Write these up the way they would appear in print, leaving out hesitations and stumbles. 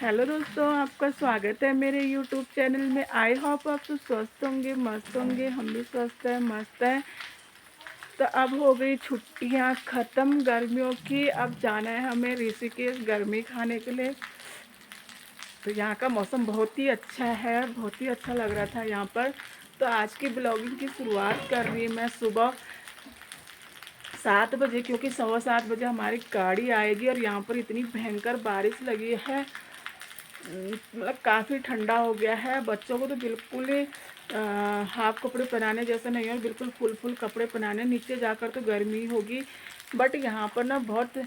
Hello दोस्तों, आपका स्वागत है मेरे यूट्यूब चैनल में। आई होप आप सब स्वस्थ होंगे, मस्त होंगे। हम भी स्वस्थ हैं, मस्त हैं। तो अब हो गई छुट्टियां ख़त्म गर्मियों की। अब जाना है हमें ऋषिकेश गर्मी खाने के लिए। तो यहाँ का मौसम बहुत ही अच्छा है, बहुत ही अच्छा लग रहा था यहाँ पर। तो आज की ब्लॉगिंग की शुरुआत कर रही मैं सुबह 7 बजे, क्योंकि 7:15 बजे हमारी गाड़ी आएगी। और यहाँ पर इतनी भयंकर बारिश लगी है, मतलब काफ़ी ठंडा हो गया है। बच्चों को तो बिल्कुल ही हाफ कपड़े पहनाने जैसे नहीं है, बिल्कुल फुल कपड़े पहनाने। नीचे जाकर तो गर्मी होगी, बट यहाँ पर ना बहुत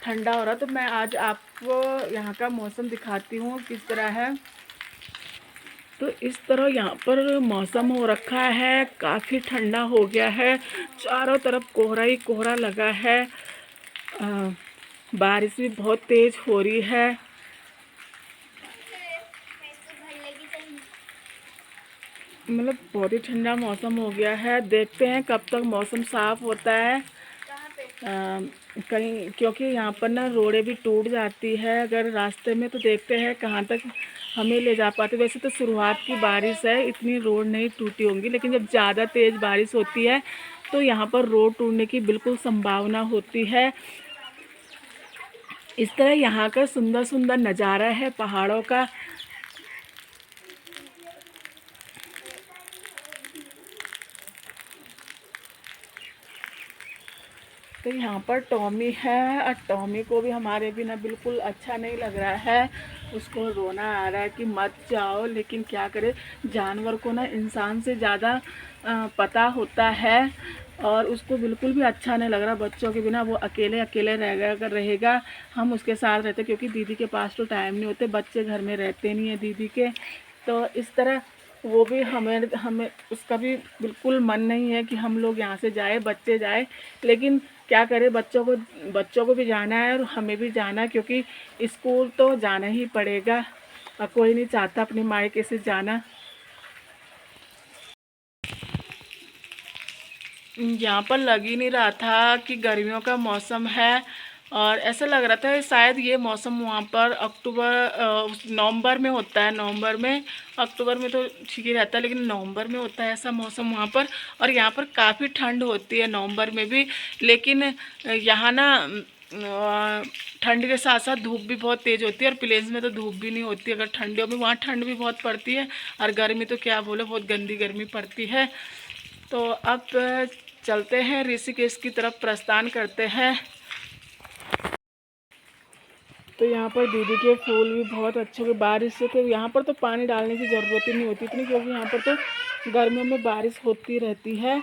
ठंडा हो रहा। तो मैं आज आपको यहाँ का मौसम दिखाती हूँ किस तरह है। तो इस तरह यहाँ पर मौसम हो रखा है, काफ़ी ठंडा हो गया है। चारों तरफ कोहरा ही कोहरा लगा है। बारिश भी बहुत तेज़ हो रही है। मतलब बहुत ही ठंडा मौसम हो गया है। देखते हैं कब तक मौसम साफ़ होता है। कहीं, क्योंकि यहाँ पर ना रोडें भी टूट जाती है अगर रास्ते में। तो देखते हैं कहाँ तक हमें ले जा पाते। वैसे तो शुरुआत की बारिश है, इतनी रोड नहीं टूटी होंगी, लेकिन जब ज़्यादा तेज़ बारिश होती है तो यहाँ पर रोड टूटने की बिल्कुल संभावना होती है। इस तरह यहाँ का सुंदर सुंदर नज़ारा है पहाड़ों का। तो यहाँ पर टॉमी है, और टॉमी को भी हमारे बिना बिल्कुल अच्छा नहीं लग रहा है। उसको रोना आ रहा है कि मत जाओ, लेकिन क्या करे, जानवर को ना इंसान से ज़्यादा पता होता है। और उसको बिल्कुल भी अच्छा नहीं लग रहा बच्चों के बिना। वो अकेले अकेले रहेगा। हम उसके साथ रहते, क्योंकि दीदी के पास तो टाइम नहीं होते, बच्चे घर में रहते नहीं हैं दीदी के। तो इस तरह वो भी हमें हमें उसका भी बिल्कुल मन नहीं है कि हम लोग यहाँ से जाए, बच्चे जाए। लेकिन क्या करें, बच्चों को भी जाना है और हमें भी जाना है, क्योंकि स्कूल तो जाना ही पड़ेगा। और कोई नहीं चाहता अपने मायके से जाना। यहाँ पर लग ही नहीं रहा था कि गर्मियों का मौसम है। और ऐसा लग रहा था शायद ये मौसम वहाँ पर नवंबर में होता है। नवंबर में, अक्टूबर में तो ठीक ही रहता है, लेकिन नवंबर में होता है ऐसा मौसम वहाँ पर। और यहाँ पर काफ़ी ठंड होती है नवंबर में भी। लेकिन यहाँ ना ठंड के साथ साथ धूप भी बहुत तेज़ होती है। और प्लेन्स में तो धूप भी नहीं होती अगर ठंडियों में। वहाँ ठंड भी बहुत पड़ती है, और गर्मी तो क्या बोले, बहुत गंदी गर्मी पड़ती है। तो अब चलते हैं ऋषिकेश की तरफ, प्रस्थान करते हैं। तो यहाँ पर दीदी के फूल भी बहुत अच्छे हुए बारिश से। तो यहाँ पर तो पानी डालने की ज़रूरत ही नहीं होती इतनी, क्योंकि यहाँ पर तो गर्मियों में बारिश होती रहती है।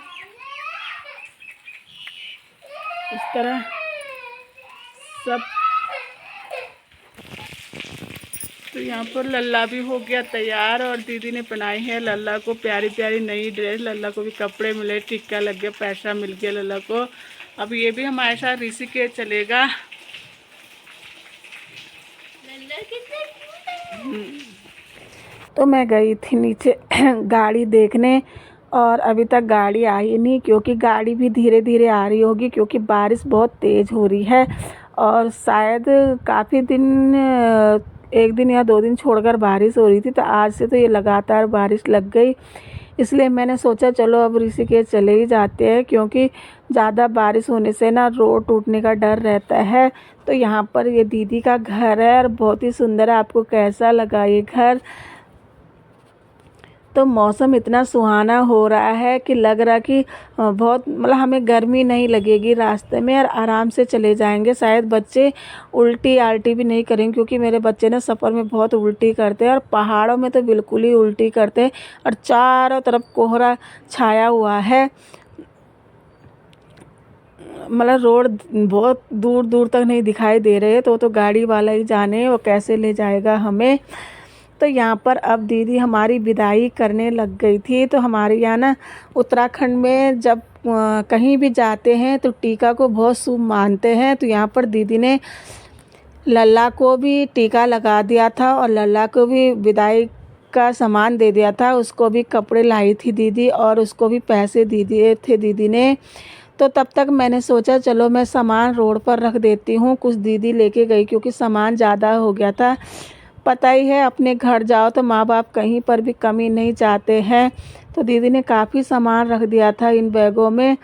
इस तरह सब। तो यहाँ पर लल्ला भी हो गया तैयार, और दीदी ने पहनाई है लल्ला को प्यारी प्यारी नई ड्रेस। लल्ला को भी कपड़े मिले, टिक्का लग गया, पैसा मिल गया लल्ला को। अब ये भी हमारे साथ ऋषिकेश चलेगा। तो मैं गई थी नीचे गाड़ी देखने, और अभी तक गाड़ी आई नहीं, क्योंकि गाड़ी भी धीरे धीरे आ रही होगी, क्योंकि बारिश बहुत तेज़ हो रही है। और शायद काफ़ी दिन, 1 दिन या 2 दिन छोड़कर बारिश हो रही थी। तो आज से तो ये लगातार बारिश लग गई। इसलिए मैंने सोचा चलो अब ऋषिकेश चले ही जाते हैं, क्योंकि ज़्यादा बारिश होने से ना रोड टूटने का डर रहता है। तो यहाँ पर ये दीदी का घर है, और बहुत ही सुंदर है। आपको कैसा लगा ये घर? तो मौसम इतना सुहाना हो रहा है कि लग रहा कि बहुत, मतलब हमें गर्मी नहीं लगेगी रास्ते में, और आराम से चले जाएंगे। शायद बच्चे उल्टी आल्टी भी नहीं करेंगे, क्योंकि मेरे बच्चे ना सफ़र में बहुत उल्टी करते हैं, और पहाड़ों में तो बिल्कुल ही उल्टी करते हैं। और चारों तरफ कोहरा छाया हुआ है, मतलब रोड बहुत दूर दूर तक नहीं दिखाई दे रहे। तो गाड़ी वाला ही जाने वो कैसे ले जाएगा हमें। तो यहाँ पर अब दीदी हमारी विदाई करने लग गई थी। तो हमारे यहाँ ना उत्तराखंड में जब कहीं भी जाते हैं तो टीका को बहुत शुभ मानते हैं। तो यहाँ पर दीदी ने लल्ला को भी टीका लगा दिया था, और लल्ला को भी विदाई का सामान दे दिया था। उसको भी कपड़े लाई थी दीदी, और उसको भी पैसे दे दिए थे दीदी ने। तो तब तक मैंने सोचा चलो मैं सामान रोड पर रख देती हूँ। कुछ दीदी लेके गई, क्योंकि सामान ज़्यादा हो गया था। पता ही है अपने घर जाओ तो माँ बाप कहीं पर भी कमी नहीं चाहते हैं। तो दीदी ने काफ़ी सामान रख दिया था इन बैगों में।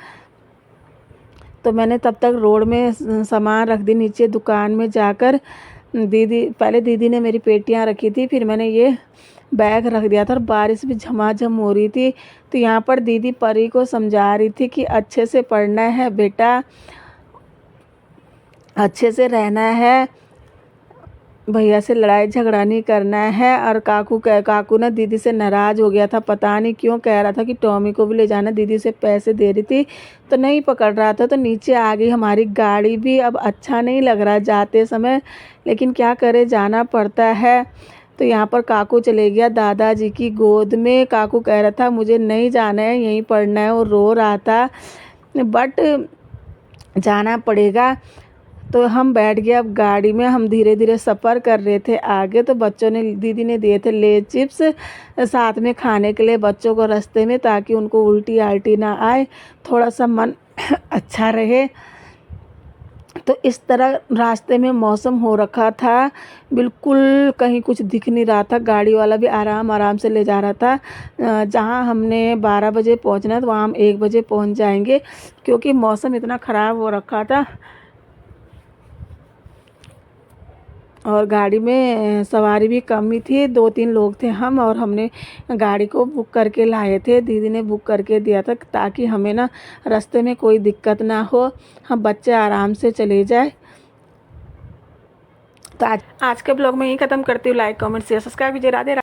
तो मैंने तब तक रोड में सामान रख दी नीचे दुकान में जाकर। पहले दीदी ने मेरी पेटियाँ रखी थी, फिर मैंने ये बैग रख दिया था और बारिश भी झमाझम हो रही थी। तो यहाँ पर दीदी परी को समझा रही थी कि अच्छे से पढ़ना है बेटा, अच्छे से रहना है, भैया से लड़ाई झगड़ा नहीं करना है। और काकू ना दीदी से नाराज़ हो गया था, पता नहीं क्यों। कह रहा था कि टॉमी को भी ले जाना, दीदी से पैसे दे रही थी तो नहीं पकड़ रहा था। तो नीचे आ गई हमारी गाड़ी भी। अब अच्छा नहीं लग रहा जाते समय, लेकिन क्या करे, जाना पड़ता है। तो यहाँ पर काकू चले गया दादाजी की गोद में। काकू कह रहा था मुझे नहीं जाना है, यहीं पढ़ना है। वो रो रहा था बट जाना पड़ेगा। तो हम बैठ गए अब गाड़ी में। हम धीरे धीरे सफ़र कर रहे थे आगे। तो बच्चों ने, दीदी ने दिए थे ले चिप्स साथ में खाने के लिए बच्चों को रास्ते में, ताकि उनको उल्टी आल्टी ना आए, थोड़ा सा मन अच्छा रहे। तो इस तरह रास्ते में मौसम हो रखा था, बिल्कुल कहीं कुछ दिख नहीं रहा था। गाड़ी वाला भी आराम आराम से ले जा रहा था। जहाँ हमने 12 बजे पहुँचना है तो वहाँ हम 1 बजे पहुँच जाएंगे, क्योंकि मौसम इतना ख़राब हो रखा था। और गाड़ी में सवारी भी कम ही थी, 2-3 लोग थे हम। और हमने गाड़ी को बुक करके लाए थे, दीदी ने बुक करके दिया था, ताकि हमें ना रास्ते में कोई दिक्कत ना हो, हम बच्चे आराम से चले जाए। तो आज के ब्लॉग में यही ख़त्म करती हूँ। लाइक कमेंट शेयर सब्सक्राइब कीजिए। राधे राधे।